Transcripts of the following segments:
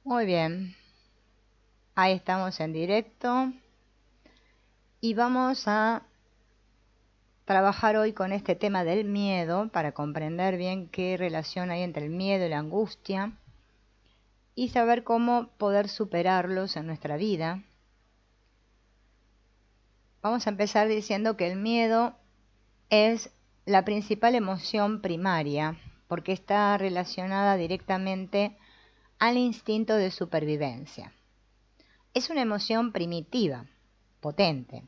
Muy bien, ahí estamos en directo y vamos a trabajar hoy con este tema del miedo para comprender bien qué relación hay entre el miedo y la angustia y saber cómo poder superarlos en nuestra vida. Vamos a empezar diciendo que el miedo es la principal emoción primaria porque está relacionada directamente al instinto de supervivencia. Es una emoción primitiva, potente,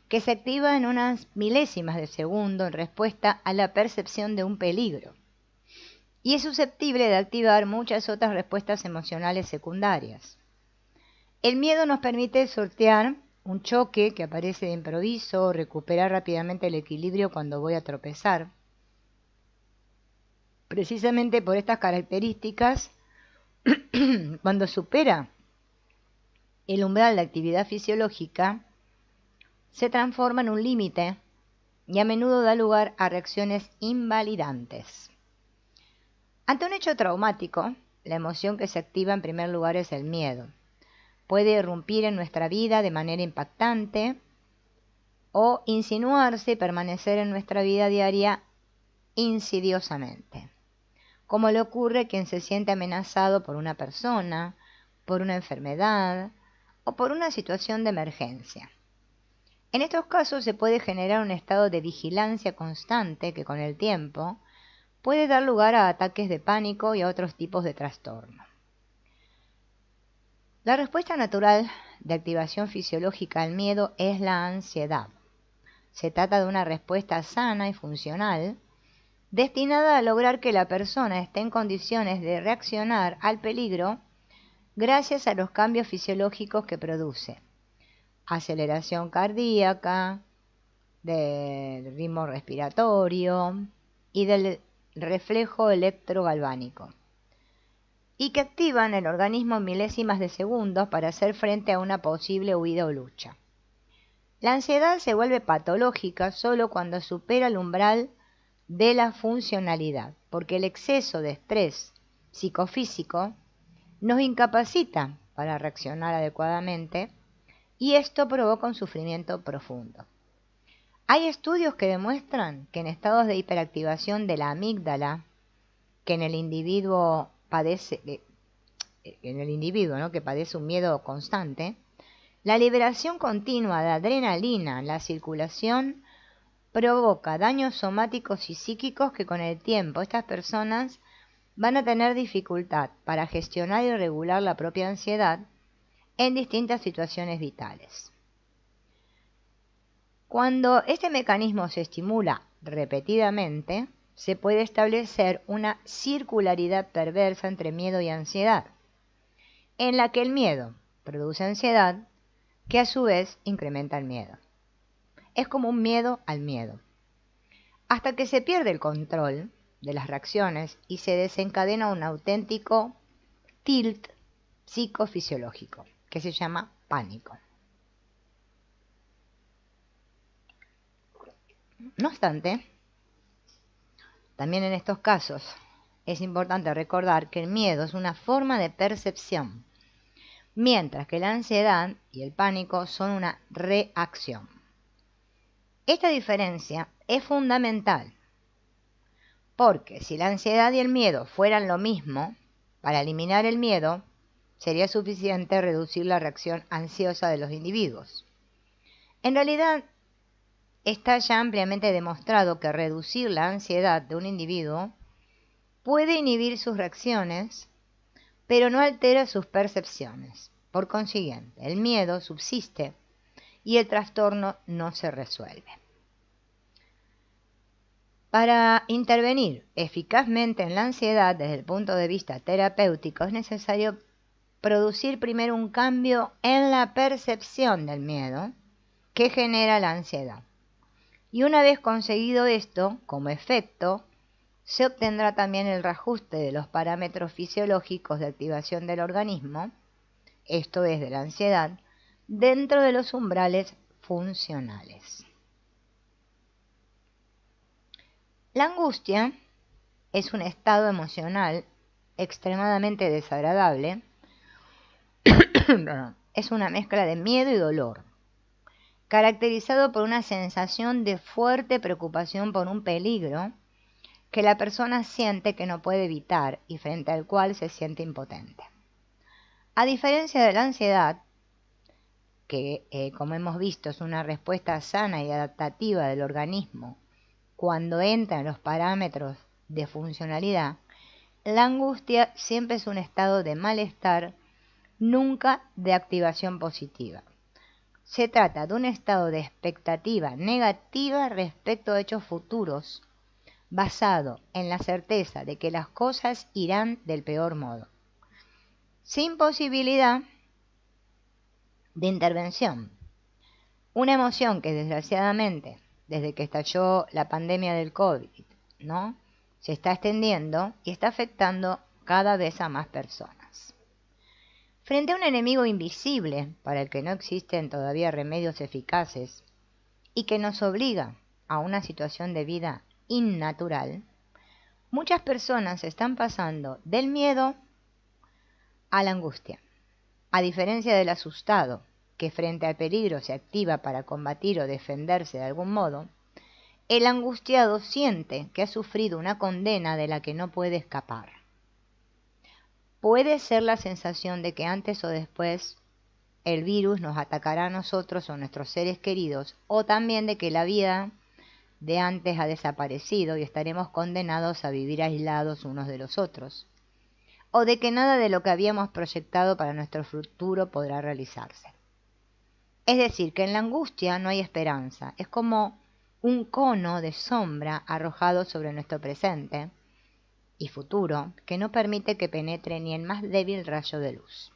que se activa en unas milésimas de segundo en respuesta a la percepción de un peligro, y es susceptible de activar muchas otras respuestas emocionales secundarias. El miedo nos permite sortear un choque que aparece de improviso, o recuperar rápidamente el equilibrio cuando voy a tropezar. Precisamente por estas características, cuando supera el umbral de actividad fisiológica, se transforma en un límite y a menudo da lugar a reacciones invalidantes. Ante un hecho traumático, la emoción que se activa en primer lugar es el miedo. Puede irrumpir en nuestra vida de manera impactante o insinuarse y permanecer en nuestra vida diaria insidiosamente, como le ocurre a quien se siente amenazado por una persona, por una enfermedad o por una situación de emergencia. En estos casos se puede generar un estado de vigilancia constante que con el tiempo puede dar lugar a ataques de pánico y a otros tipos de trastorno. La respuesta natural de activación fisiológica al miedo es la ansiedad. Se trata de una respuesta sana y funcional destinada a lograr que la persona esté en condiciones de reaccionar al peligro gracias a los cambios fisiológicos que produce: aceleración cardíaca, del ritmo respiratorio y del reflejo electrogalvánico, y que activan el organismo en milésimas de segundos para hacer frente a una posible huida o lucha. La ansiedad se vuelve patológica solo cuando supera el umbral de la funcionalidad, porque el exceso de estrés psicofísico nos incapacita para reaccionar adecuadamente y esto provoca un sufrimiento profundo. Hay estudios que demuestran que en estados de hiperactivación de la amígdala, que en el individuo ¿no?, que padece un miedo constante, la liberación continua de adrenalina en la circulación provoca daños somáticos y psíquicos que con el tiempo estas personas van a tener dificultad para gestionar y regular la propia ansiedad en distintas situaciones vitales. Cuando este mecanismo se estimula repetidamente, se puede establecer una circularidad perversa entre miedo y ansiedad, en la que el miedo produce ansiedad, que a su vez incrementa el miedo. Es como un miedo al miedo, hasta que se pierde el control de las reacciones y se desencadena un auténtico tilt psicofisiológico, que se llama pánico. No obstante, también en estos casos es importante recordar que el miedo es una forma de percepción, mientras que la ansiedad y el pánico son una reacción. Esta diferencia es fundamental, porque si la ansiedad y el miedo fueran lo mismo, para eliminar el miedo sería suficiente reducir la reacción ansiosa de los individuos. En realidad, está ya ampliamente demostrado que reducir la ansiedad de un individuo puede inhibir sus reacciones, pero no altera sus percepciones. Por consiguiente, el miedo subsiste y el trastorno no se resuelve. Para intervenir eficazmente en la ansiedad desde el punto de vista terapéutico es necesario producir primero un cambio en la percepción del miedo que genera la ansiedad. Y una vez conseguido esto, como efecto, se obtendrá también el reajuste de los parámetros fisiológicos de activación del organismo, esto es, de la ansiedad, dentro de los umbrales funcionales. La angustia es un estado emocional extremadamente desagradable es una mezcla de miedo y dolor, caracterizado por una sensación de fuerte preocupación por un peligro que la persona siente que no puede evitar y frente al cual se siente impotente. A diferencia de la ansiedad, que como hemos visto es una respuesta sana y adaptativa del organismo cuando entra en los parámetros de funcionalidad, la angustia siempre es un estado de malestar, nunca de activación positiva. Se trata de un estado de expectativa negativa respecto a hechos futuros, basado en la certeza de que las cosas irán del peor modo, sin posibilidad de intervención. Una emoción que desgraciadamente, desde que estalló la pandemia del COVID, ¿no?, se está extendiendo y está afectando cada vez a más personas. Frente a un enemigo invisible para el que no existen todavía remedios eficaces y que nos obliga a una situación de vida innatural, muchas personas están pasando del miedo a la angustia. A diferencia del asustado, que frente al peligro se activa para combatir o defenderse de algún modo, el angustiado siente que ha sufrido una condena de la que no puede escapar. Puede ser la sensación de que antes o después el virus nos atacará a nosotros o a nuestros seres queridos, o también de que la vida de antes ha desaparecido y estaremos condenados a vivir aislados unos de los otros, o de que nada de lo que habíamos proyectado para nuestro futuro podrá realizarse. Es decir, que en la angustia no hay esperanza, es como un cono de sombra arrojado sobre nuestro presente y futuro que no permite que penetre ni el más débil rayo de luz.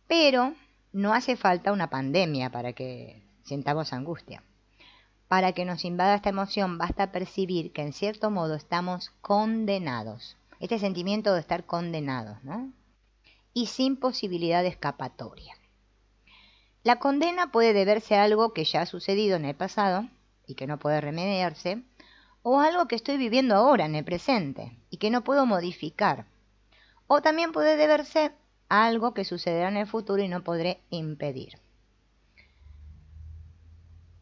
Pero no hace falta una pandemia para que sintamos angustia. Para que nos invada esta emoción basta percibir que en cierto modo estamos condenados. Este sentimiento de estar condenados, ¿no?, y sin posibilidad de escapatoria. La condena puede deberse a algo que ya ha sucedido en el pasado y que no puede remediarse, o algo que estoy viviendo ahora en el presente y que no puedo modificar. O también puede deberse a algo que sucederá en el futuro y no podré impedir.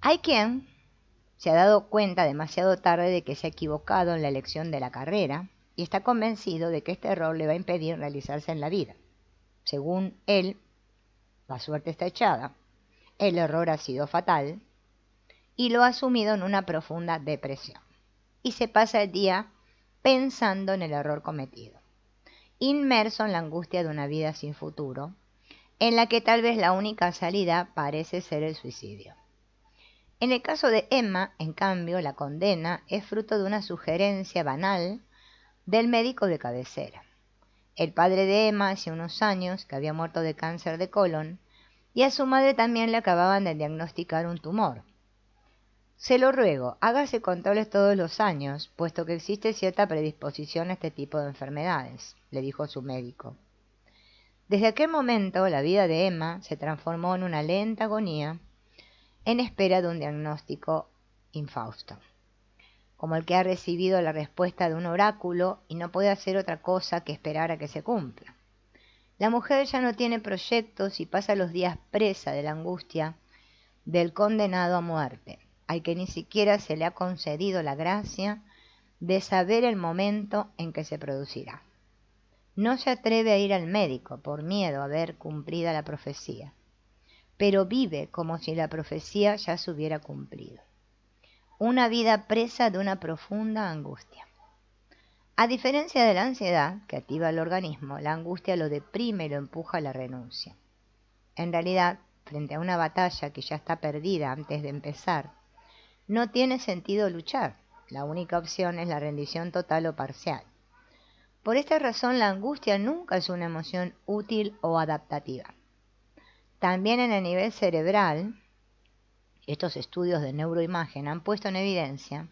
Hay quien se ha dado cuenta demasiado tarde de que se ha equivocado en la elección de la carrera y está convencido de que este error le va a impedir realizarse en la vida. Según él, la suerte está echada, el error ha sido fatal y lo ha sumido en una profunda depresión. Y se pasa el día pensando en el error cometido, inmerso en la angustia de una vida sin futuro, en la que tal vez la única salida parece ser el suicidio. En el caso de Emma, en cambio, la condena es fruto de una sugerencia banal del médico de cabecera. El padre de Emma hacía unos años que había muerto de cáncer de colon y a su madre también le acababan de diagnosticar un tumor. Se lo ruego, hágase controles todos los años, puesto que existe cierta predisposición a este tipo de enfermedades, le dijo su médico. Desde aquel momento, la vida de Emma se transformó en una lenta agonía en espera de un diagnóstico infausto, como el que ha recibido la respuesta de un oráculo y no puede hacer otra cosa que esperar a que se cumpla. La mujer ya no tiene proyectos y pasa los días presa de la angustia del condenado a muerte, al que ni siquiera se le ha concedido la gracia de saber el momento en que se producirá. No se atreve a ir al médico por miedo a ver cumplida la profecía, pero vive como si la profecía ya se hubiera cumplido. Una vida presa de una profunda angustia. A diferencia de la ansiedad, que activa el organismo, la angustia lo deprime y lo empuja a la renuncia. En realidad, frente a una batalla que ya está perdida antes de empezar, no tiene sentido luchar. La única opción es la rendición total o parcial. Por esta razón, la angustia nunca es una emoción útil o adaptativa. También en el nivel cerebral, estos estudios de neuroimagen han puesto en evidencia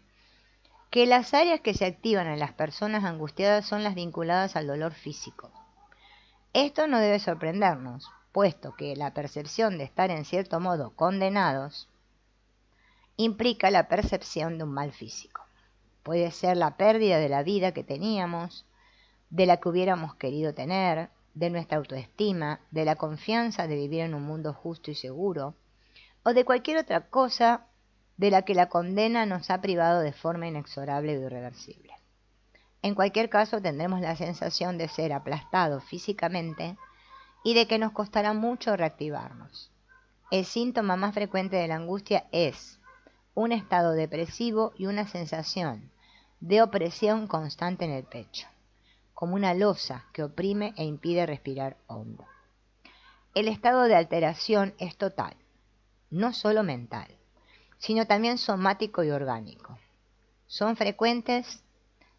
que las áreas que se activan en las personas angustiadas son las vinculadas al dolor físico. Esto no debe sorprendernos, puesto que la percepción de estar en cierto modo condenados implica la percepción de un mal físico. Puede ser la pérdida de la vida que teníamos, de la que hubiéramos querido tener, de nuestra autoestima, de la confianza de vivir en un mundo justo y seguro, o de cualquier otra cosa de la que la condena nos ha privado de forma inexorable e irreversible. En cualquier caso, tendremos la sensación de ser aplastados físicamente y de que nos costará mucho reactivarnos. El síntoma más frecuente de la angustia es un estado depresivo y una sensación de opresión constante en el pecho, como una losa que oprime e impide respirar hondo. El estado de alteración es total, no solo mental, sino también somático y orgánico. Son frecuentes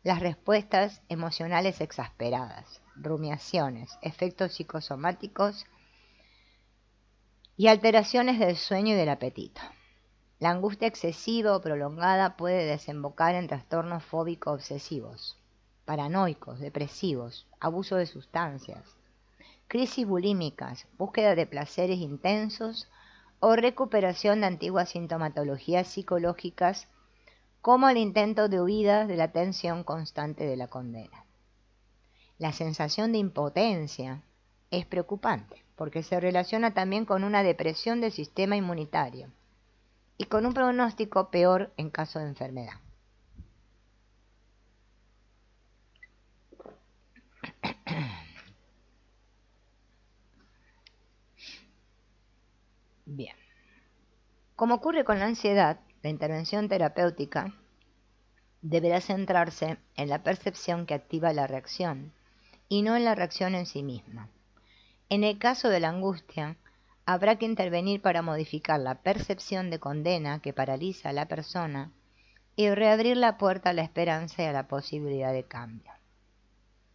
las respuestas emocionales exasperadas, rumiaciones, efectos psicosomáticos y alteraciones del sueño y del apetito. La angustia excesiva o prolongada puede desembocar en trastornos fóbico-obsesivos, paranoicos, depresivos, abuso de sustancias, crisis bulímicas, búsqueda de placeres intensos o recuperación de antiguas sintomatologías psicológicas como el intento de huida de la tensión constante de la condena. La sensación de impotencia es preocupante porque se relaciona también con una depresión del sistema inmunitario y con un pronóstico peor en caso de enfermedad. Bien. Como ocurre con la ansiedad, la intervención terapéutica deberá centrarse en la percepción que activa la reacción y no en la reacción en sí misma. En el caso de la angustia, habrá que intervenir para modificar la percepción de condena que paraliza a la persona y reabrir la puerta a la esperanza y a la posibilidad de cambio.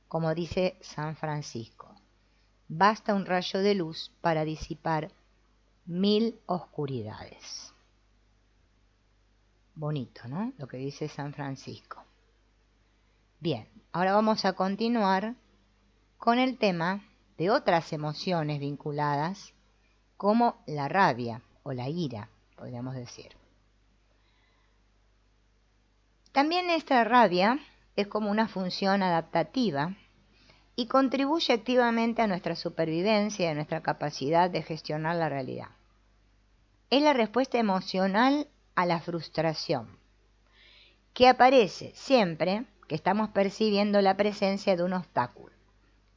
Como dice San Francisco, basta un rayo de luz para disipar 1000 oscuridades. Bonito, ¿no? Lo que dice San Francisco. Bien, ahora vamos a continuar con el tema de otras emociones vinculadas, como la rabia o la ira, podríamos decir. También esta rabia es como una función adaptativa y contribuye activamente a nuestra supervivencia y a nuestra capacidad de gestionar la realidad. Es la respuesta emocional a la frustración, que aparece siempre que estamos percibiendo la presencia de un obstáculo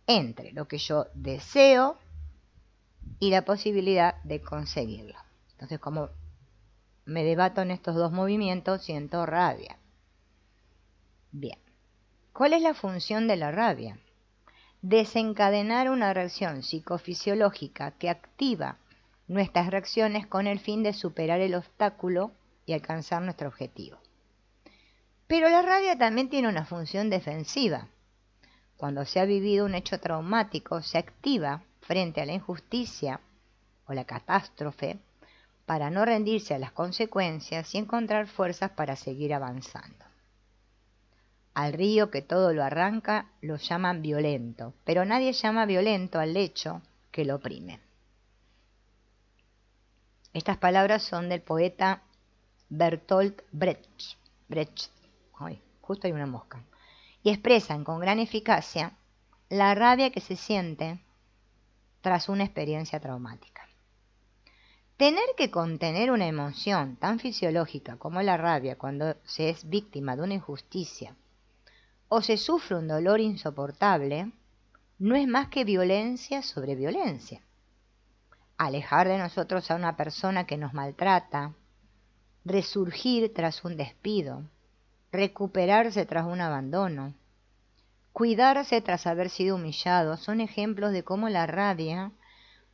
entre lo que yo deseo y la posibilidad de conseguirlo. Entonces, como me debato en estos dos movimientos, siento rabia. Bien, ¿cuál es la función de la rabia? Desencadenar una reacción psicofisiológica que activa nuestras reacciones con el fin de superar el obstáculo y alcanzar nuestro objetivo. Pero la rabia también tiene una función defensiva. Cuando se ha vivido un hecho traumático, se activa frente a la injusticia o la catástrofe para no rendirse a las consecuencias y encontrar fuerzas para seguir avanzando. Al río que todo lo arranca lo llaman violento, pero nadie llama violento al lecho que lo oprime. Estas palabras son del poeta Bertolt Brecht. Ay, justo hay una mosca. Y expresan con gran eficacia la rabia que se siente tras una experiencia traumática. Tener que contener una emoción tan fisiológica como la rabia cuando se es víctima de una injusticia o se sufre un dolor insoportable no es más que violencia sobre violencia. Alejar de nosotros a una persona que nos maltrata, resurgir tras un despido, recuperarse tras un abandono, cuidarse tras haber sido humillado, son ejemplos de cómo la rabia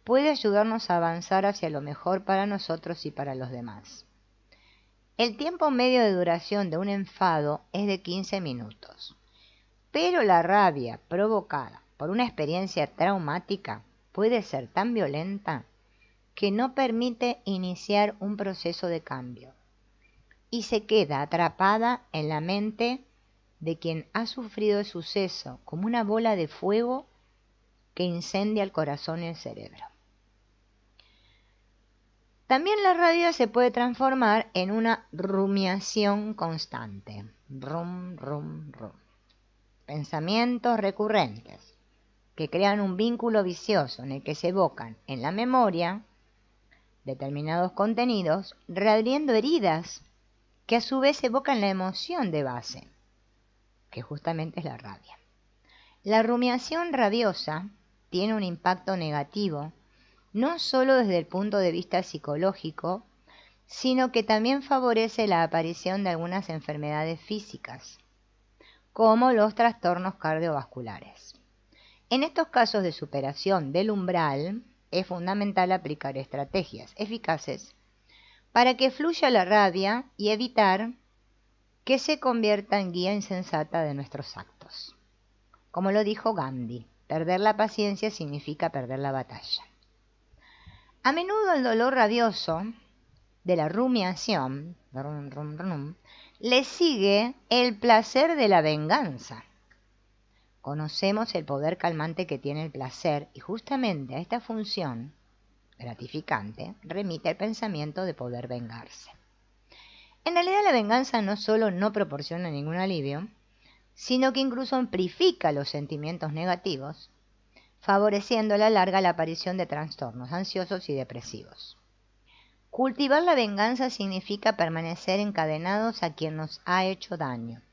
puede ayudarnos a avanzar hacia lo mejor para nosotros y para los demás. El tiempo medio de duración de un enfado es de 15 minutos, pero la rabia provocada por una experiencia traumática puede ser tan violenta que no permite iniciar un proceso de cambio y se queda atrapada en la mente de quien ha sufrido el suceso como una bola de fuego que incendia el corazón y el cerebro. También la rabia se puede transformar en una rumiación constante. Rum, rum, rum. Pensamientos recurrentes que crean un vínculo vicioso en el que se evocan en la memoria determinados contenidos, reabriendo heridas que a su vez evocan la emoción de base, que justamente es la rabia. La rumiación rabiosa tiene un impacto negativo, no solo desde el punto de vista psicológico, sino que también favorece la aparición de algunas enfermedades físicas, como los trastornos cardiovasculares. En estos casos de superación del umbral, es fundamental aplicar estrategias eficaces para que fluya la rabia y evitar que se convierta en guía insensata de nuestros actos. Como lo dijo Gandhi, perder la paciencia significa perder la batalla. A menudo el dolor rabioso de la rumiación le sigue el placer de la venganza. Conocemos el poder calmante que tiene el placer y justamente a esta función gratificante remite el pensamiento de poder vengarse. En realidad la venganza no solo no proporciona ningún alivio, sino que incluso amplifica los sentimientos negativos, favoreciendo a la larga la aparición de trastornos ansiosos y depresivos. Cultivar la venganza significa permanecer encadenados a quien nos ha hecho daño,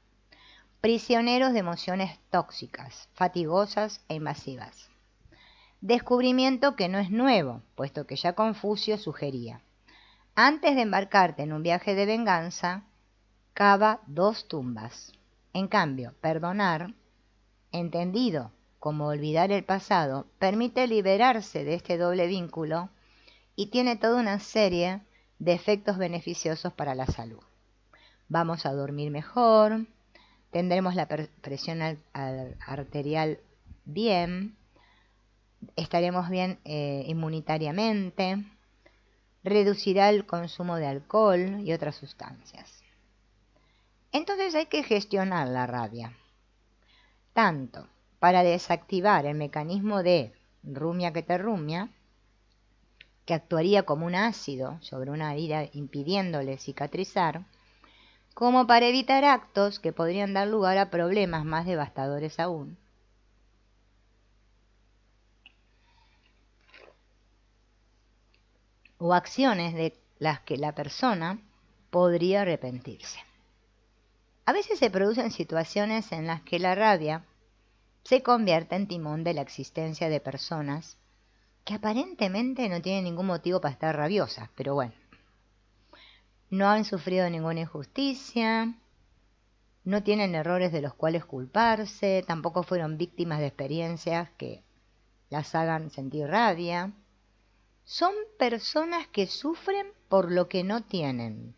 prisioneros de emociones tóxicas, fatigosas e invasivas. Descubrimiento que no es nuevo, puesto que ya Confucio sugería: antes de embarcarte en un viaje de venganza, cava 2 tumbas. En cambio, perdonar, entendido como olvidar el pasado, permite liberarse de este doble vínculo y tiene toda una serie de efectos beneficiosos para la salud. Vamos a dormir mejor, tendremos la presión arterial bien, estaremos bien inmunitariamente, reducirá el consumo de alcohol y otras sustancias. Entonces hay que gestionar la rabia, tanto para desactivar el mecanismo de rumia que te rumia, que actuaría como un ácido sobre una herida impidiéndole cicatrizar, como para evitar actos que podrían dar lugar a problemas más devastadores aún. O acciones de las que la persona podría arrepentirse. A veces se producen situaciones en las que la rabia se convierte en timón de la existencia de personas que aparentemente no tienen ningún motivo para estar rabiosas, pero bueno, no han sufrido ninguna injusticia, no tienen errores de los cuales culparse, tampoco fueron víctimas de experiencias que las hagan sentir rabia. Son personas que sufren por lo que no tienen,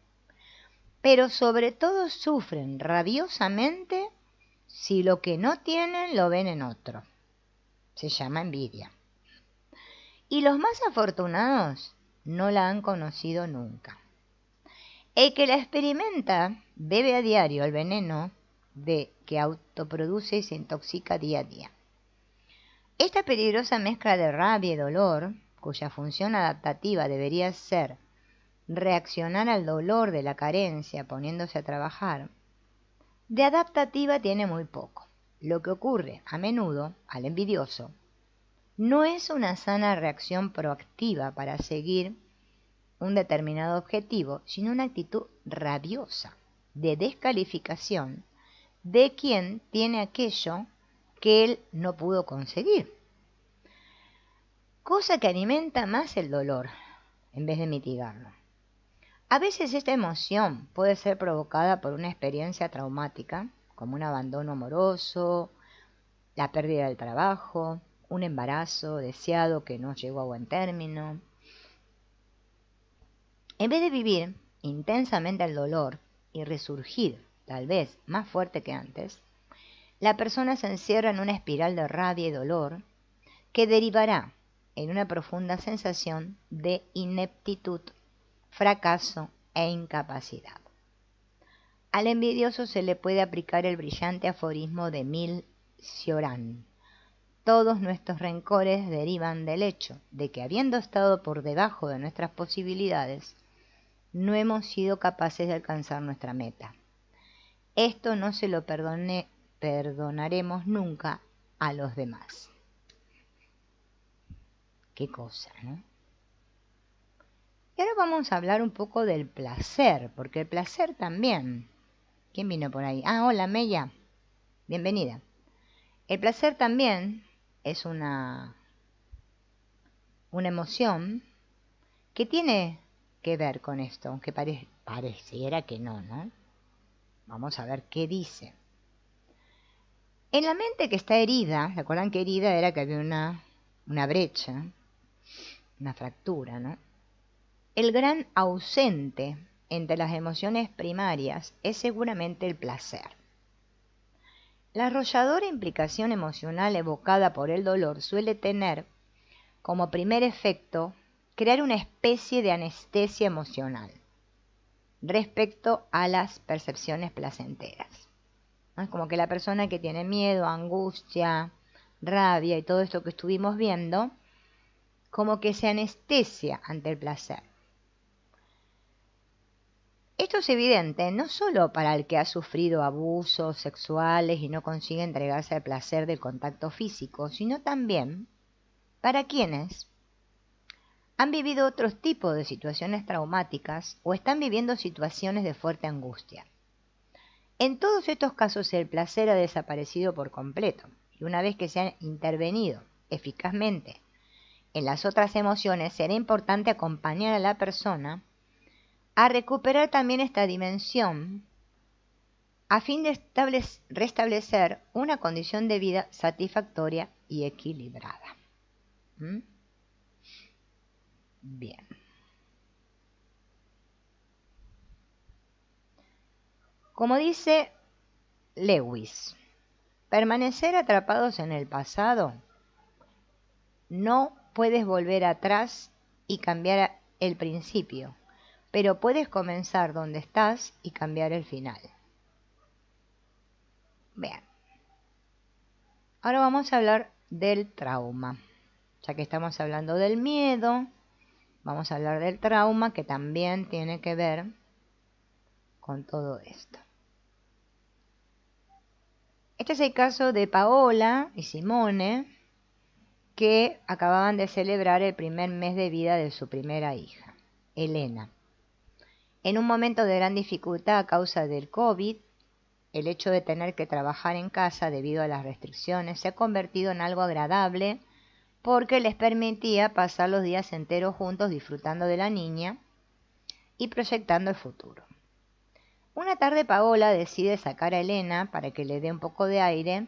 pero sobre todo sufren rabiosamente si lo que no tienen lo ven en otro. Se llama envidia. Y los más afortunados no la han conocido nunca. El que la experimenta bebe a diario el veneno de que autoproduce y se intoxica día a día. Esta peligrosa mezcla de rabia y dolor, cuya función adaptativa debería ser reaccionar al dolor de la carencia poniéndose a trabajar, de adaptativa tiene muy poco. Lo que ocurre a menudo al envidioso no es una sana reacción proactiva para seguir un determinado objetivo, sino una actitud rabiosa de descalificación de quien tiene aquello que él no pudo conseguir, cosa que alimenta más el dolor en vez de mitigarlo. A veces esta emoción puede ser provocada por una experiencia traumática, como un abandono amoroso, la pérdida del trabajo, un embarazo deseado que no llegó a buen término. En vez de vivir intensamente el dolor y resurgir, tal vez más fuerte que antes, la persona se encierra en una espiral de rabia y dolor que derivará en una profunda sensación de ineptitud, fracaso e incapacidad. Al envidioso se le puede aplicar el brillante aforismo de Émile Cioran: todos nuestros rencores derivan del hecho de que, habiendo estado por debajo de nuestras posibilidades, no hemos sido capaces de alcanzar nuestra meta. Esto no se lo perdonaremos nunca a los demás. qué cosa, ¿no? Y ahora vamos a hablar un poco del placer, porque el placer también. ¿Quién vino por ahí? Ah, hola, Mella. Bienvenida. El placer también es una emoción que tiene que ver con esto, aunque pareciera que no, ¿no? Vamos a ver qué dice. En la mente que está herida, ¿se acuerdan que herida era que había una brecha, una fractura, ¿no? El gran ausente entre las emociones primarias es seguramente el placer. La arrolladora implicación emocional evocada por el dolor suele tener como primer efecto crear una especie de anestesia emocional respecto a las percepciones placenteras. ¿No? Es como que la persona que tiene miedo, angustia, rabia y todo esto que estuvimos viendo, como que se anestesia ante el placer. Esto es evidente no solo para el que ha sufrido abusos sexuales y no consigue entregarse al placer del contacto físico, sino también para quienes han vivido otros tipos de situaciones traumáticas o están viviendo situaciones de fuerte angustia. En todos estos casos el placer ha desaparecido por completo y una vez que se ha intervenido eficazmente en las otras emociones, será importante acompañar a la persona a recuperar también esta dimensión a fin de restablecer una condición de vida satisfactoria y equilibrada. Bien. Como dice Lewis, permanecer atrapados en el pasado, no puedes volver atrás y cambiar el principio, pero puedes comenzar donde estás y cambiar el final. Bien. Ahora vamos a hablar del trauma. Ya que estamos hablando del miedo, vamos a hablar del trauma, que también tiene que ver con todo esto. Este es el caso de Paola y Simone, que acababan de celebrar el primer mes de vida de su primera hija, Elena. En un momento de gran dificultad a causa del COVID, el hecho de tener que trabajar en casa debido a las restricciones se ha convertido en algo agradable porque les permitía pasar los días enteros juntos disfrutando de la niña y proyectando el futuro. Una tarde Paola decide sacar a Elena para que le dé un poco de aire.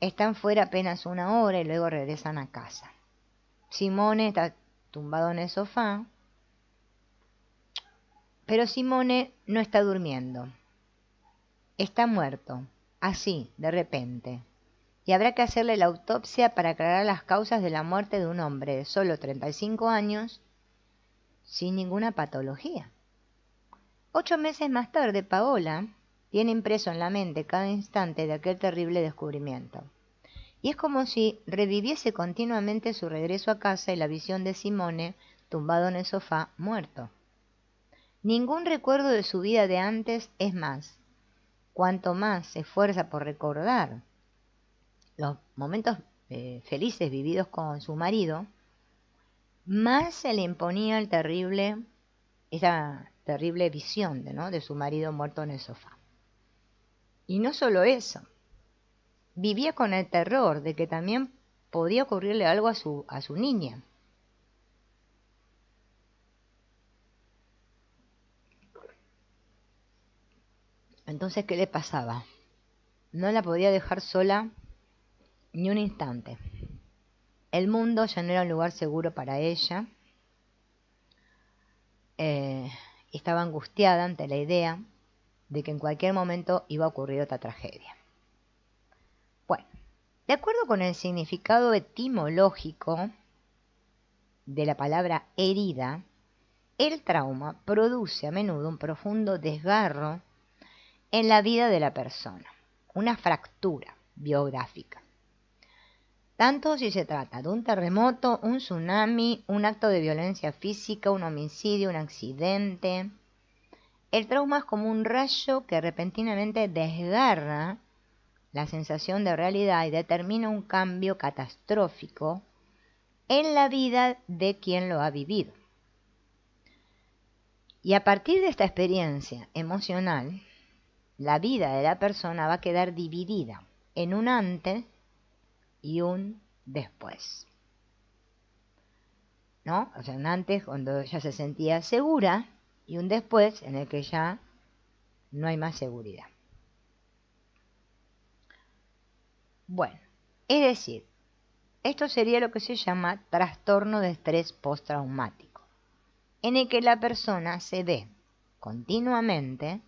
Están fuera apenas una hora y luego regresan a casa. Simone está tumbado en el sofá, pero Simone no está durmiendo. Está muerto, así, de repente. Y habrá que hacerle la autopsia para aclarar las causas de la muerte de un hombre de solo 35 años sin ninguna patología. 8 meses más tarde, Paola tiene impreso en la mente cada instante de aquel terrible descubrimiento. Y es como si reviviese continuamente su regreso a casa y la visión de Simone tumbado en el sofá, muerto. Ningún recuerdo de su vida de antes es más. Cuanto más se esfuerza por recordar los momentos felices vividos con su marido, más se le imponía esa terrible visión de su marido muerto en el sofá. Y no solo eso, vivía con el terror de que también podía ocurrirle algo a su niña. Entonces, ¿qué le pasaba? No la podía dejar sola ni un instante. El mundo ya no era un lugar seguro para ella. Estaba angustiada ante la idea de que en cualquier momento iba a ocurrir otra tragedia. Bueno, de acuerdo con el significado etimológico de la palabra herida, el trauma produce a menudo un profundo desgarro en la vida de la persona, una fractura biográfica. Tanto si se trata de un terremoto, un tsunami, un acto de violencia física, un homicidio, un accidente. El trauma es como un rayo que repentinamente desgarra la sensación de realidad y determina un cambio catastrófico en la vida de quien lo ha vivido. Y a partir de esta experiencia emocional, la vida de la persona va a quedar dividida en un antes y un después, ¿no? O sea, un antes cuando ella se sentía segura y un después en el que ya no hay más seguridad. Bueno, es decir, esto sería lo que se llama trastorno de estrés postraumático, en el que la persona se ve continuamente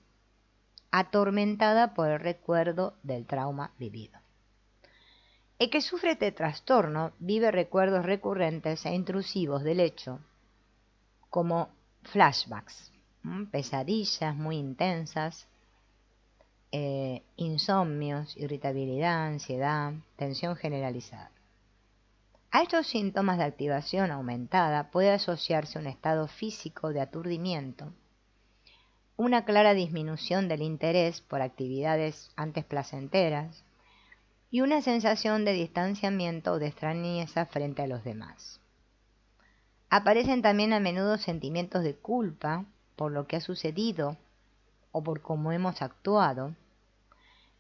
atormentada por el recuerdo del trauma vivido. El que sufre este trastorno vive recuerdos recurrentes e intrusivos del hecho, como flashbacks, pesadillas muy intensas, insomnios, irritabilidad, ansiedad, tensión generalizada. A estos síntomas de activación aumentada puede asociarse un estado físico de aturdimiento, una clara disminución del interés por actividades antes placenteras y una sensación de distanciamiento o de extrañeza frente a los demás. Aparecen también a menudo sentimientos de culpa por lo que ha sucedido o por cómo hemos actuado,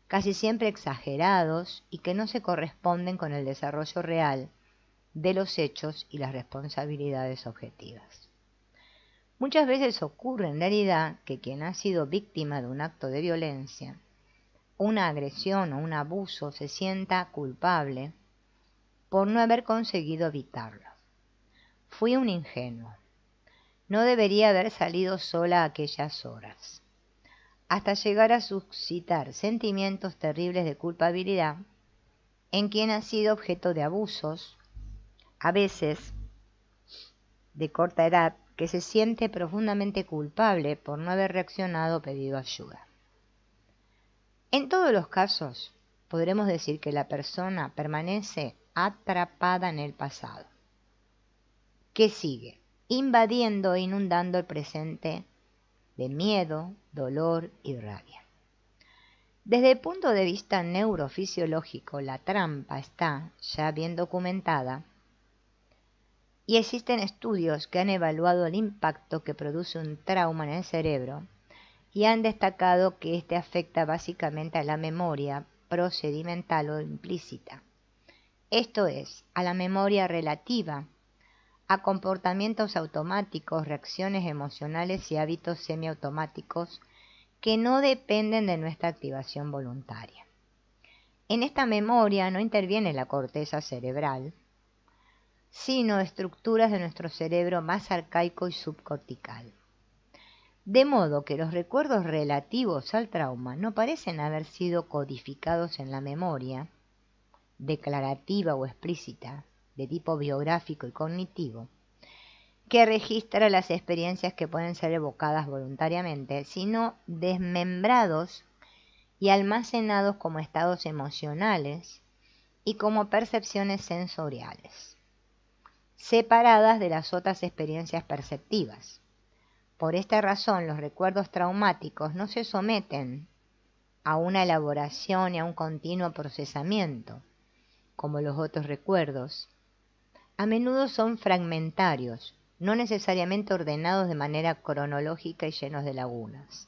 casi siempre exagerados y que no se corresponden con el desarrollo real de los hechos y las responsabilidades objetivas. Muchas veces ocurre en realidad que quien ha sido víctima de un acto de violencia, una agresión o un abuso se sienta culpable por no haber conseguido evitarlo. Fui un ingenuo. No debería haber salido sola a aquellas horas, hasta llegar a suscitar sentimientos terribles de culpabilidad en quien ha sido objeto de abusos, a veces de corta edad, que se siente profundamente culpable por no haber reaccionado o pedido ayuda. En todos los casos, podremos decir que la persona permanece atrapada en el pasado, que sigue invadiendo e inundando el presente de miedo, dolor y rabia. Desde el punto de vista neurofisiológico, la trampa está ya bien documentada y existen estudios que han evaluado el impacto que produce un trauma en el cerebro y han destacado que este afecta básicamente a la memoria procedimental o implícita, esto es, a la memoria relativa, a comportamientos automáticos, reacciones emocionales y hábitos semiautomáticos que no dependen de nuestra activación voluntaria. En esta memoria no interviene la corteza cerebral, sino estructuras de nuestro cerebro más arcaico y subcortical. De modo que los recuerdos relativos al trauma no parecen haber sido codificados en la memoria, declarativa o explícita, de tipo biográfico y cognitivo, que registra las experiencias que pueden ser evocadas voluntariamente, sino desmembrados y almacenados como estados emocionales y como percepciones sensoriales, separadas de las otras experiencias perceptivas. Por esta razón, los recuerdos traumáticos no se someten a una elaboración y a un continuo procesamiento, como los otros recuerdos. A menudo son fragmentarios, no necesariamente ordenados de manera cronológica y llenos de lagunas.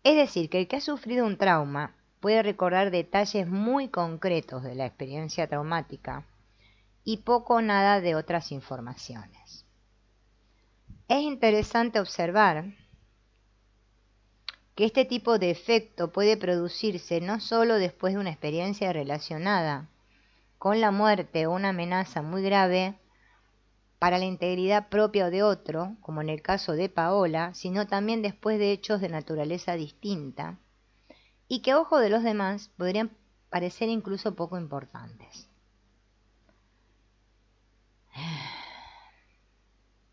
Es decir, que el que ha sufrido un trauma puede recordar detalles muy concretos de la experiencia traumática y poco o nada de otras informaciones. Es interesante observar que este tipo de efecto puede producirse no solo después de una experiencia relacionada con la muerte o una amenaza muy grave para la integridad propia o de otro, como en el caso de Paola, sino también después de hechos de naturaleza distinta y que a ojo de los demás podrían parecer incluso poco importantes.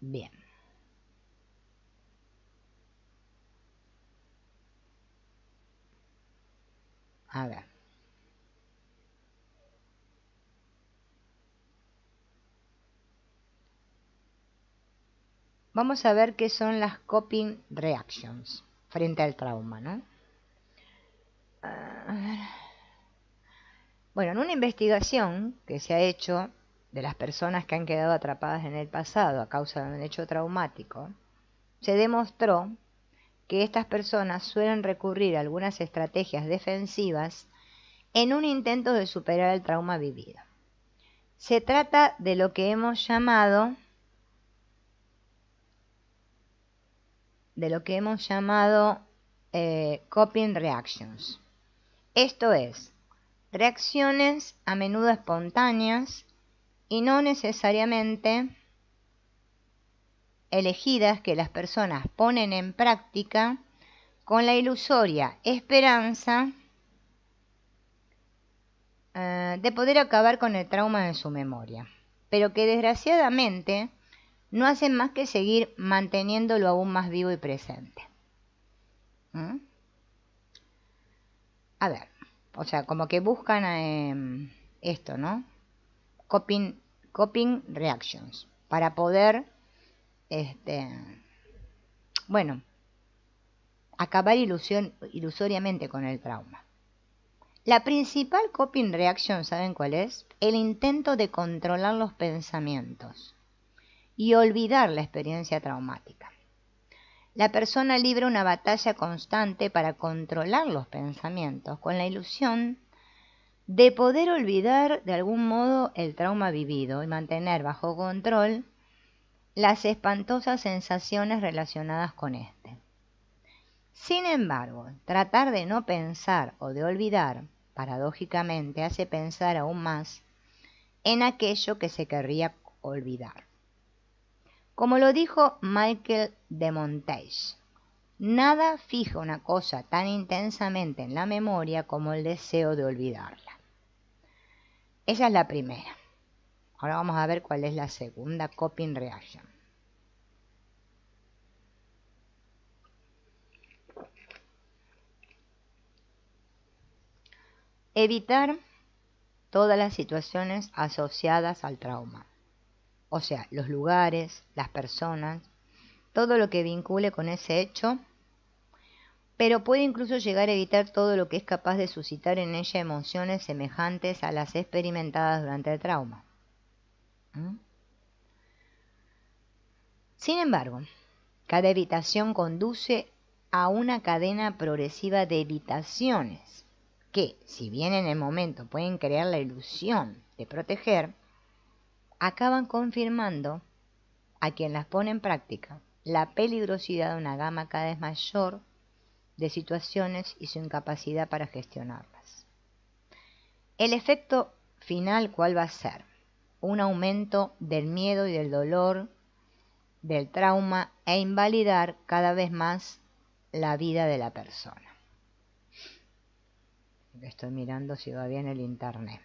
Bien. A ver. Vamos a ver qué son las coping reactions frente al trauma, ¿no? Bueno, en una investigación que se ha hecho de las personas que han quedado atrapadas en el pasado a causa de un hecho traumático, se demostró que estas personas suelen recurrir a algunas estrategias defensivas en un intento de superar el trauma vivido. Se trata de lo que hemos llamado coping reactions. Esto es, reacciones a menudo espontáneas y no necesariamente elegidas que las personas ponen en práctica con la ilusoria esperanza de poder acabar con el trauma de su memoria, pero que desgraciadamente no hacen más que seguir manteniéndolo aún más vivo y presente. A ver, o sea, como que buscan esto, ¿no? Coping reactions, para poder, acabar ilusoriamente con el trauma. La principal coping reaction, ¿saben cuál es? El intento de controlar los pensamientos y olvidar la experiencia traumática. La persona libra una batalla constante para controlar los pensamientos con la ilusión de poder olvidar de algún modo el trauma vivido y mantener bajo control las espantosas sensaciones relacionadas con este. Sin embargo, tratar de no pensar o de olvidar, paradójicamente, hace pensar aún más en aquello que se querría olvidar. Como lo dijo Michael de Montage, nada fija una cosa tan intensamente en la memoria como el deseo de olvidarla. Esa es la primera. Ahora vamos a ver cuál es la segunda coping reaction. Evitar todas las situaciones asociadas al trauma. O sea, los lugares, las personas, todo lo que vincule con ese hecho, pero puede incluso llegar a evitar todo lo que es capaz de suscitar en ella emociones semejantes a las experimentadas durante el trauma. Sin embargo, cada evitación conduce a una cadena progresiva de evitaciones que, si bien en el momento pueden crear la ilusión de proteger, acaban confirmando a quien las pone en práctica la peligrosidad de una gama cada vez mayor de situaciones y su incapacidad para gestionarlas. El efecto final, ¿cuál va a ser? Un aumento del miedo y del dolor, del trauma, e invalidar cada vez más la vida de la persona. Estoy mirando si va bien el internet.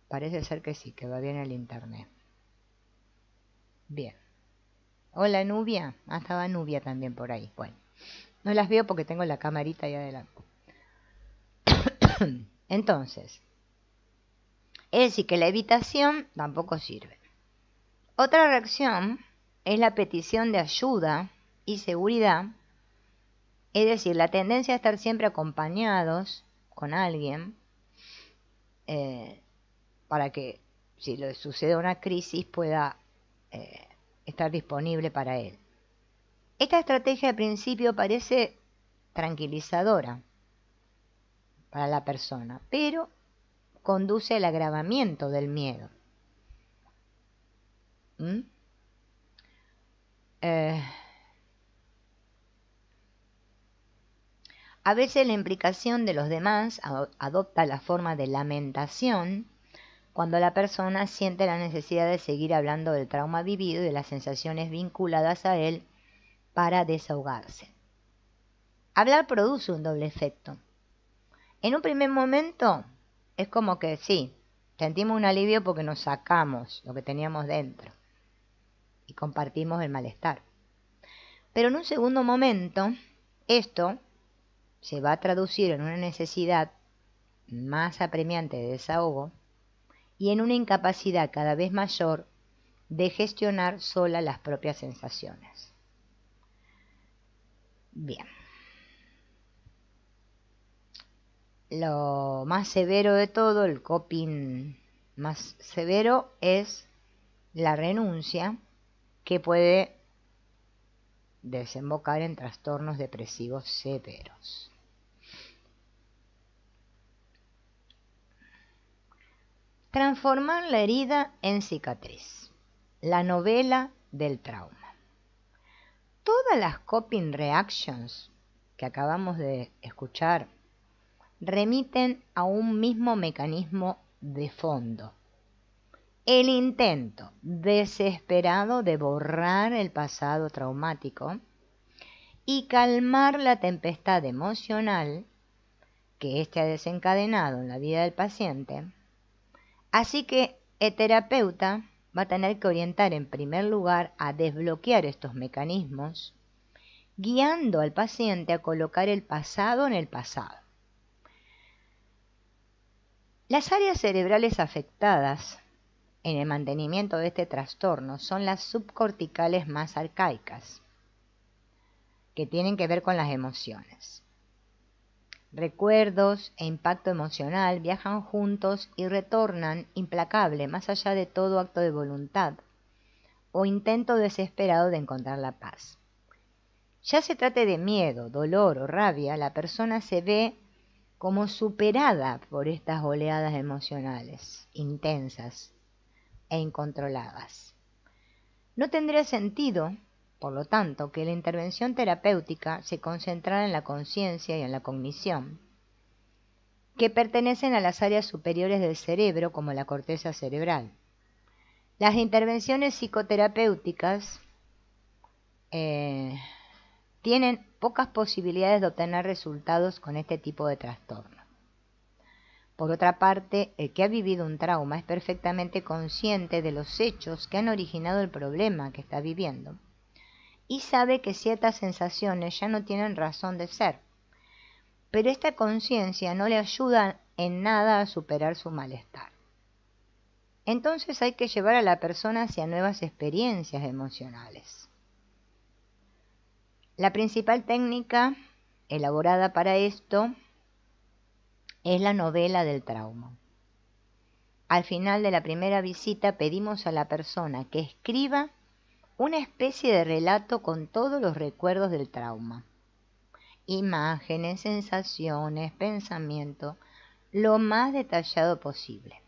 Parece ser que sí, que va bien el internet. Bien. Hola, Nubia. Ah, estaba Nubia también por ahí. Bueno, no las veo porque tengo la camarita ahí adelante. Entonces, es decir, que la evitación tampoco sirve. Otra reacción es la petición de ayuda y seguridad, es decir, la tendencia a estar siempre acompañados con alguien para que, si le sucede una crisis, pueda estar disponible para él. Esta estrategia al principio parece tranquilizadora para la persona, pero conduce al agravamiento del miedo. A veces la implicación de los demás adopta la forma de lamentación cuando la persona siente la necesidad de seguir hablando del trauma vivido y de las sensaciones vinculadas a él para desahogarse. Hablar produce un doble efecto. En un primer momento es como que sí, sentimos un alivio porque nos sacamos lo que teníamos dentro y compartimos el malestar. Pero en un segundo momento, esto se va a traducir en una necesidad más apremiante de desahogo y en una incapacidad cada vez mayor de gestionar sola las propias sensaciones. Bien. lo más severo de todo, el coping más severo es la renuncia, que puede desembocar en trastornos depresivos severos. Transformar la herida en cicatriz. La novela del trauma. Todas las coping reactions que acabamos de escuchar remiten a un mismo mecanismo de fondo: el intento desesperado de borrar el pasado traumático y calmar la tempestad emocional que éste ha desencadenado en la vida del paciente. Así que el terapeuta va a tener que orientar en primer lugar a desbloquear estos mecanismos, guiando al paciente a colocar el pasado en el pasado. Las áreas cerebrales afectadas en el mantenimiento de este trastorno son las subcorticales más arcaicas, que tienen que ver con las emociones. Recuerdos e impacto emocional viajan juntos y retornan implacable más allá de todo acto de voluntad o intento desesperado de encontrar la paz. Ya se trate de miedo, dolor o rabia, la persona se ve como superada por estas oleadas emocionales intensas e incontroladas. No tendría sentido, por lo tanto, que la intervención terapéutica se concentrara en la conciencia y en la cognición, que pertenecen a las áreas superiores del cerebro como la corteza cerebral. Las intervenciones psicoterapéuticas tienen pocas posibilidades de obtener resultados con este tipo de trastorno. Por otra parte, el que ha vivido un trauma es perfectamente consciente de los hechos que han originado el problema que está viviendo y sabe que ciertas sensaciones ya no tienen razón de ser, pero esta conciencia no le ayuda en nada a superar su malestar. Entonces hay que llevar a la persona hacia nuevas experiencias emocionales. La principal técnica elaborada para esto es la novela del trauma. Al final de la primera visita pedimos a la persona que escriba una especie de relato con todos los recuerdos del trauma, imágenes, sensaciones, pensamientos, lo más detallado posible.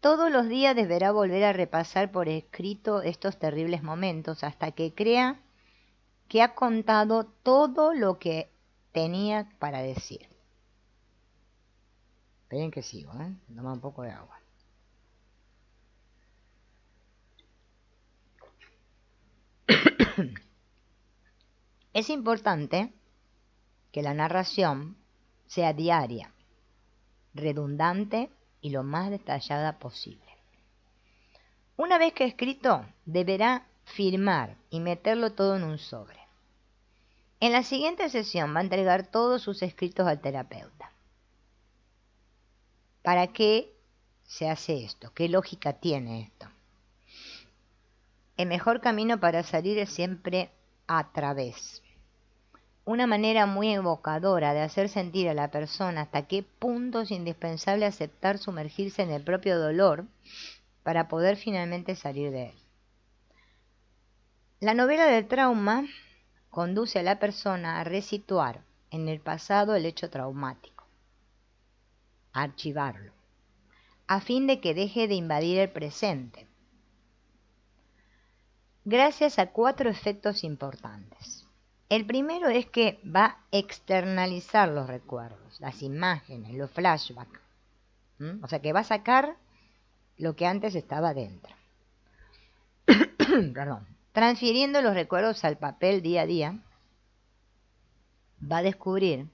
Todos los días deberá volver a repasar por escrito estos terribles momentos hasta que crea que ha contado todo lo que tenía para decir. Esperen que sigo, toma un poco de agua. Es importante que la narración sea diaria, redundante y lo más detallada posible. Una vez que ha escrito, deberá firmar y meterlo todo en un sobre. En la siguiente sesión va a entregar todos sus escritos al terapeuta. ¿Para qué se hace esto? ¿Qué lógica tiene esto? El mejor camino para salir es siempre a través. Una manera muy evocadora de hacer sentir a la persona hasta qué punto es indispensable aceptar sumergirse en el propio dolor para poder finalmente salir de él. La novela del trauma conduce a la persona a resituar en el pasado el hecho traumático, a archivarlo, a fin de que deje de invadir el presente, gracias a 4 efectos importantes. El primero es que va a externalizar los recuerdos, las imágenes, los flashbacks. O sea que va a sacar lo que antes estaba dentro. Perdón. Transfiriendo los recuerdos al papel día a día, va a descubrir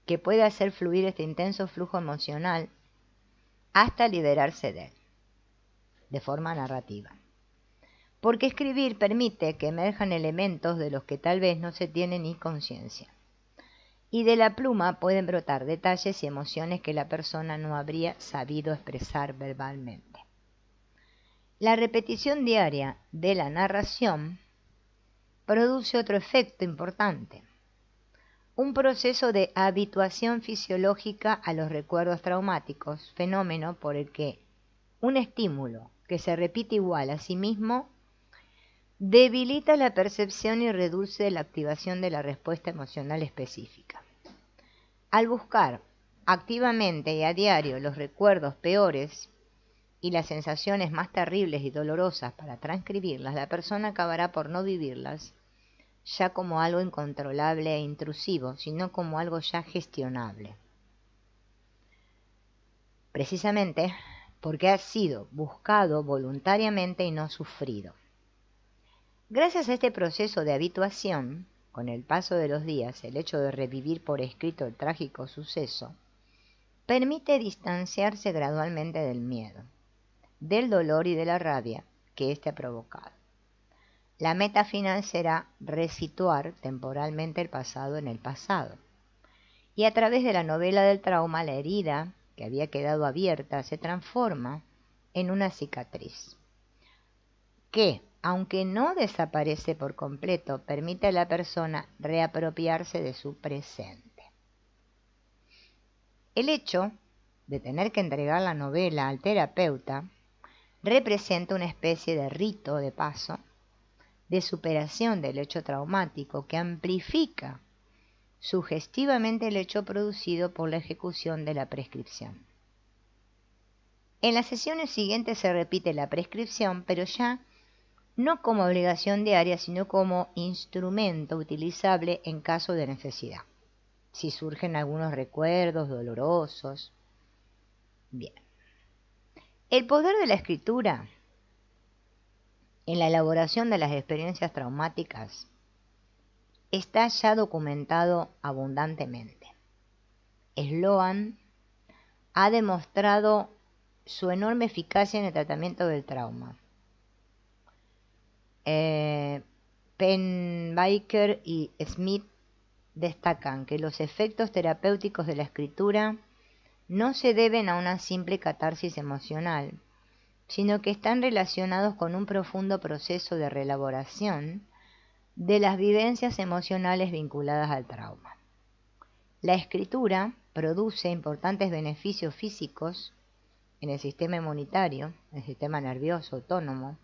que puede hacer fluir este intenso flujo emocional hasta liberarse de él, de forma narrativa. Porque escribir permite que emerjan elementos de los que tal vez no se tiene ni conciencia. Y de la pluma pueden brotar detalles y emociones que la persona no habría sabido expresar verbalmente. La repetición diaria de la narración produce otro efecto importante. un proceso de habituación fisiológica a los recuerdos traumáticos, fenómeno por el que un estímulo que se repite igual a sí mismo debilita la percepción y reduce la activación de la respuesta emocional específica. Al buscar activamente y a diario los recuerdos peores y las sensaciones más terribles y dolorosas para transcribirlas, la persona acabará por no vivirlas ya como algo incontrolable e intrusivo, sino como algo ya gestionable. Precisamente porque ha sido buscado voluntariamente y no sufrido. Gracias a este proceso de habituación, con el paso de los días, el hecho de revivir por escrito el trágico suceso, permite distanciarse gradualmente del miedo, del dolor y de la rabia que éste ha provocado. La meta final será resituar temporalmente el pasado en el pasado. Y a través de la novela del trauma, la herida que había quedado abierta se transforma en una cicatriz que, aunque no desaparece por completo, permite a la persona reapropiarse de su presente. El hecho de tener que entregar la novela al terapeuta representa una especie de rito de paso de superación del hecho traumático que amplifica sugestivamente el hecho producido por la ejecución de la prescripción. En las sesiones siguientes se repite la prescripción, pero ya no como obligación diaria, sino como instrumento utilizable en caso de necesidad, si surgen algunos recuerdos dolorosos. Bien. El poder de la escritura en la elaboración de las experiencias traumáticas está ya documentado abundantemente. Sloan ha demostrado su enorme eficacia en el tratamiento del trauma. Pennebaker y Smith destacan que los efectos terapéuticos de la escritura no se deben a una simple catarsis emocional, sino que están relacionados con un profundo proceso de reelaboración de las vivencias emocionales vinculadas al trauma. La escritura produce importantes beneficios físicos en el sistema inmunitario, en el sistema nervioso autónomo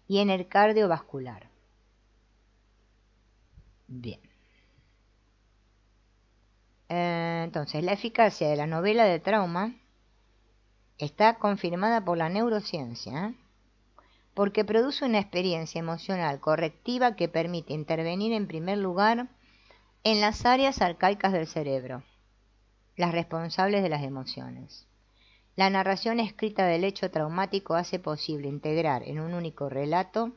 y en el cardiovascular. Bien. Entonces, la eficacia de la novela de trauma está confirmada por la neurociencia, porque produce una experiencia emocional correctiva que permite intervenir en primer lugar en las áreas arcaicas del cerebro, las responsables de las emociones. La narración escrita del hecho traumático hace posible integrar en un único relato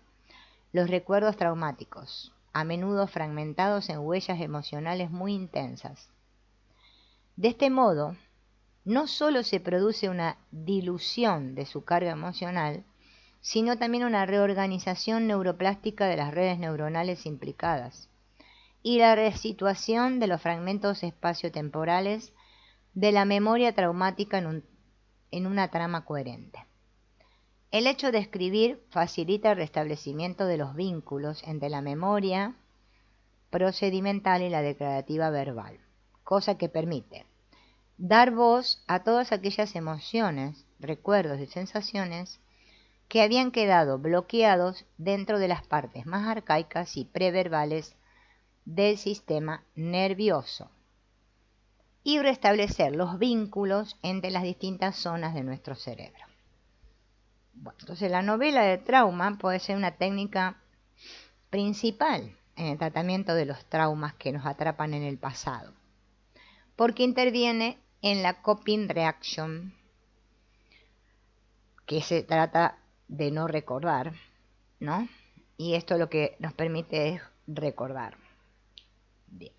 los recuerdos traumáticos, a menudo fragmentados en huellas emocionales muy intensas. De este modo, no solo se produce una dilución de su carga emocional, sino también una reorganización neuroplástica de las redes neuronales implicadas y la resituación de los fragmentos espaciotemporales de la memoria traumática en una trama coherente. El hecho de escribir facilita el restablecimiento de los vínculos entre la memoria procedimental y la declarativa verbal, cosa que permite dar voz a todas aquellas emociones, recuerdos y sensaciones que habían quedado bloqueados dentro de las partes más arcaicas y preverbales del sistema nervioso, y restablecer los vínculos entre las distintas zonas de nuestro cerebro. Bueno, entonces la novela de trauma puede ser una técnica principal en el tratamiento de los traumas que nos atrapan en el pasado, porque interviene en la coping reaction, que se trata de no recordar, ¿no? Y esto lo que nos permite es recordar. Bien.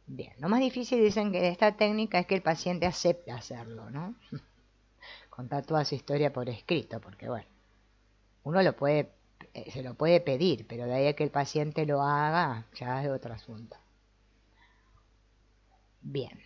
Bien, lo más difícil, dicen, que de esta técnica es que el paciente acepte hacerlo, ¿no? Contar toda su historia por escrito, porque bueno, uno lo puede, se lo puede pedir, pero de ahí a que el paciente lo haga, ya es otro asunto. Bien.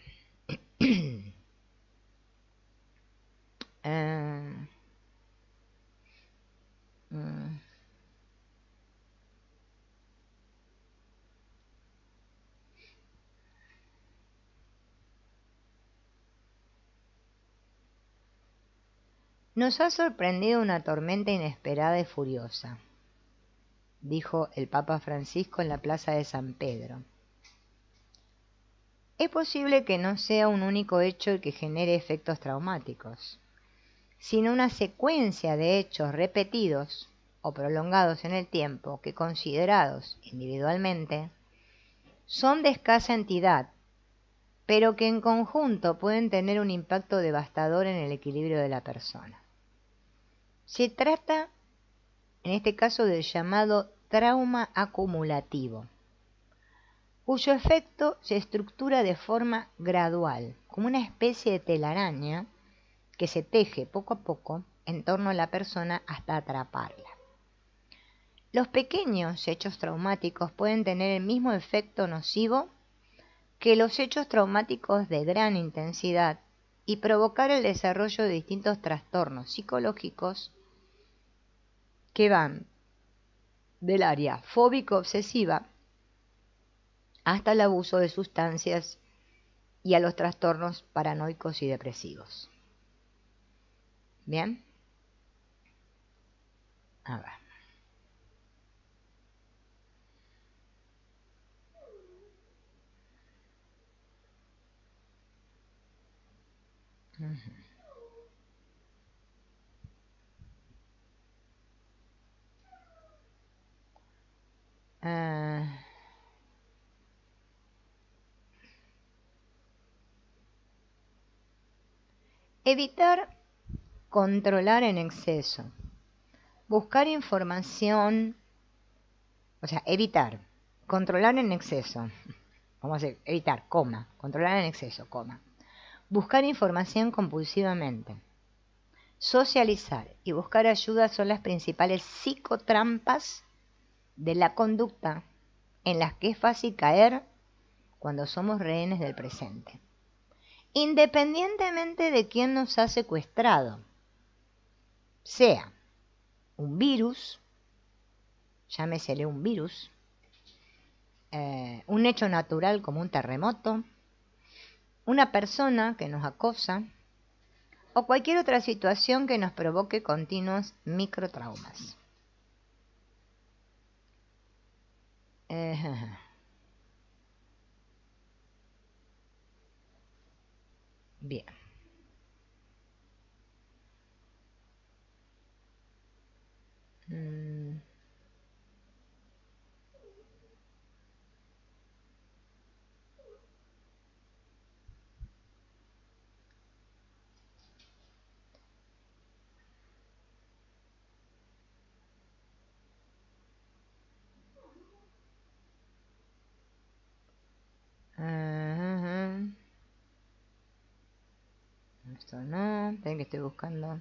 Nos ha sorprendido una tormenta inesperada y furiosa, dijo el Papa Francisco en la plaza de San Pedro. Es posible que no sea un único hecho el que genere efectos traumáticos, sino una secuencia de hechos repetidos o prolongados en el tiempo que, considerados individualmente, son de escasa entidad, pero que en conjunto pueden tener un impacto devastador en el equilibrio de la persona. Se trata, en este caso, del llamado trauma acumulativo, cuyo efecto se estructura de forma gradual, como una especie de telaraña que se teje poco a poco en torno a la persona hasta atraparla. Los pequeños hechos traumáticos pueden tener el mismo efecto nocivo que los hechos traumáticos de gran intensidad y provocar el desarrollo de distintos trastornos psicológicos que van del área fóbico-obsesiva hasta el abuso de sustancias y a los trastornos paranoicos y depresivos. ¿Bien? A ver. Evitar controlar en exceso. Buscar información, evitar, controlar en exceso. Vamos a decir, evitar, controlar en exceso, Buscar información compulsivamente. Socializar y buscar ayuda son las principales psicotrampas de la conducta en las que es fácil caer cuando somos rehenes del presente, independientemente de quién nos ha secuestrado, sea un virus, llámesele un virus, un hecho natural como un terremoto, una persona que nos acosa o cualquier otra situación que nos provoque continuos microtraumas. Bien. Esto no, esperen que estoy buscando.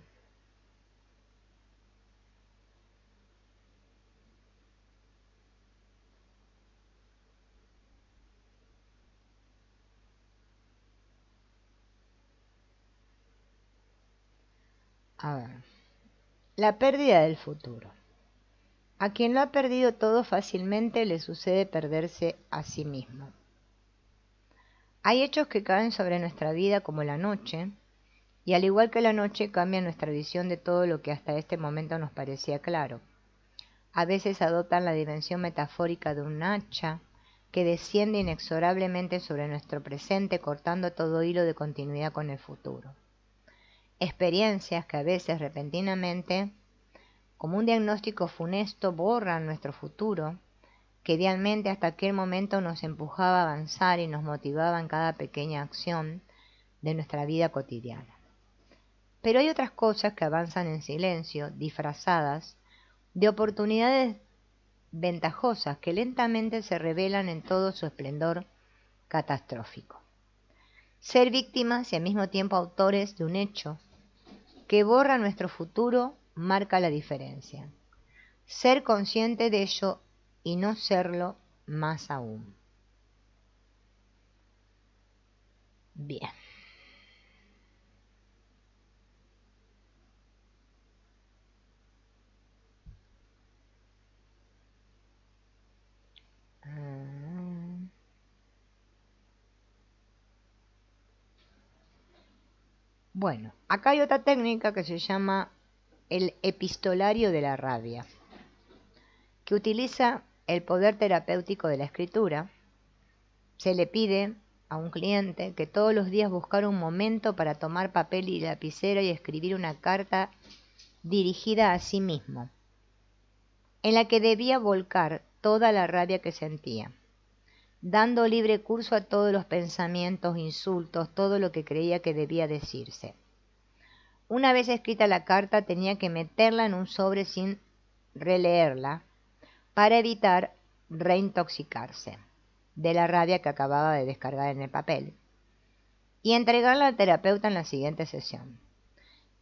A ver. La pérdida del futuro. A quien lo ha perdido todo fácilmente le sucede perderse a sí mismo. Hay hechos que caen sobre nuestra vida como la noche, y al igual que la noche cambia nuestra visión de todo lo que hasta este momento nos parecía claro. A veces adoptan la dimensión metafórica de un hacha que desciende inexorablemente sobre nuestro presente, cortando todo hilo de continuidad con el futuro. Experiencias que a veces repentinamente, como un diagnóstico funesto, borran nuestro futuro, que idealmente hasta aquel momento nos empujaba a avanzar y nos motivaba en cada pequeña acción de nuestra vida cotidiana. Pero hay otras cosas que avanzan en silencio, disfrazadas de oportunidades ventajosas que lentamente se revelan en todo su esplendor catastrófico. Ser víctimas y al mismo tiempo autores de un hecho que borra nuestro futuro marca la diferencia. Ser consciente de ello y no serlo más aún. Bien. Bueno, acá hay otra técnica que se llama el epistolario de la rabia, que utiliza el poder terapéutico de la escritura. Se le pide a un cliente que todos los días buscara un momento para tomar papel y lapicera y escribir una carta dirigida a sí mismo, en la que debía volcar toda la rabia que sentía, dando libre curso a todos los pensamientos, insultos, todo lo que creía que debía decirse. Una vez escrita la carta, tenía que meterla en un sobre sin releerla para evitar reintoxicarse de la rabia que acababa de descargar en el papel y entregarla al terapeuta en la siguiente sesión.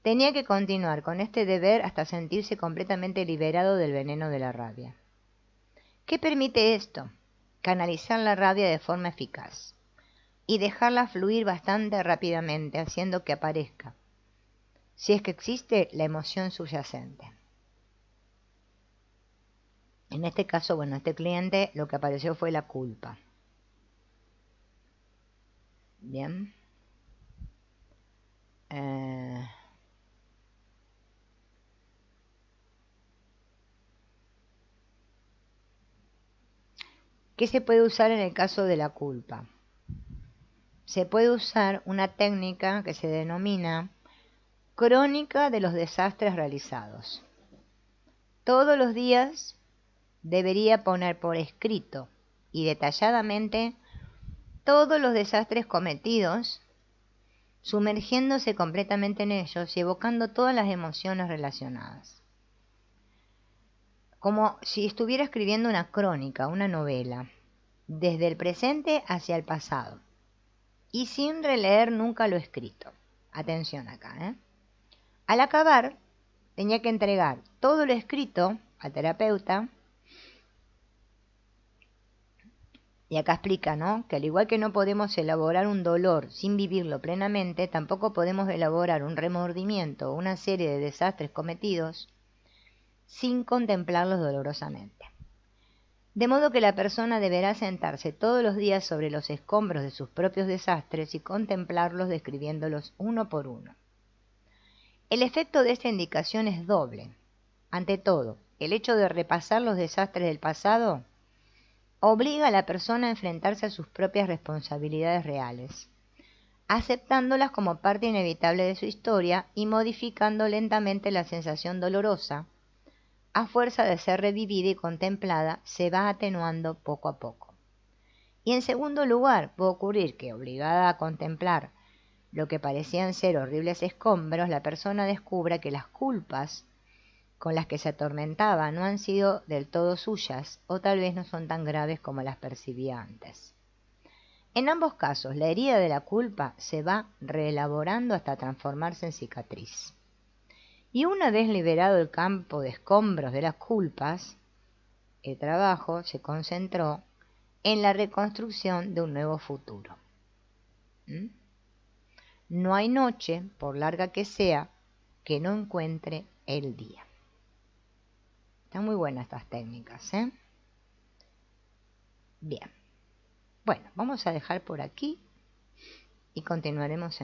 Tenía que continuar con este deber hasta sentirse completamente liberado del veneno de la rabia. ¿Qué permite esto? Canalizar la rabia de forma eficaz y dejarla fluir bastante rápidamente, haciendo que aparezca, si es que existe, la emoción subyacente. En este caso, bueno, este cliente lo que apareció fue la culpa. Bien. ¿Qué se puede usar en el caso de la culpa? Se puede usar una técnica que se denomina crónica de los desastres realizados. Todos los días debería poner por escrito y detalladamente todos los desastres cometidos, sumergiéndose completamente en ellos y evocando todas las emociones relacionadas. Como si estuviera escribiendo una crónica, una novela, desde el presente hacia el pasado, y sin releer nunca lo escrito. Atención acá, ¿eh? Al acabar, tenía que entregar todo lo escrito al terapeuta, y acá explica, ¿no?, que al igual que no podemos elaborar un dolor sin vivirlo plenamente, tampoco podemos elaborar un remordimiento o una serie de desastres cometidos sin contemplarlos dolorosamente. De modo que la persona deberá sentarse todos los días sobre los escombros de sus propios desastres y contemplarlos describiéndolos uno por uno. El efecto de esta indicación es doble. Ante todo, el hecho de repasar los desastres del pasado obliga a la persona a enfrentarse a sus propias responsabilidades reales, aceptándolas como parte inevitable de su historia y modificando lentamente la sensación dolorosa. A fuerza de ser revivida y contemplada, se va atenuando poco a poco. Y en segundo lugar, puede ocurrir que, obligada a contemplar lo que parecían ser horribles escombros, la persona descubra que las culpas con las que se atormentaba no han sido del todo suyas, o tal vez no son tan graves como las percibía antes. En ambos casos, la herida de la culpa se va reelaborando hasta transformarse en cicatriz. Y una vez liberado el campo de escombros de las culpas, el trabajo se concentró en la reconstrucción de un nuevo futuro. No hay noche, por larga que sea, que no encuentre el día. Están muy buenas estas técnicas, ¿eh? Bien. Bueno, vamos a dejar por aquí y continuaremos en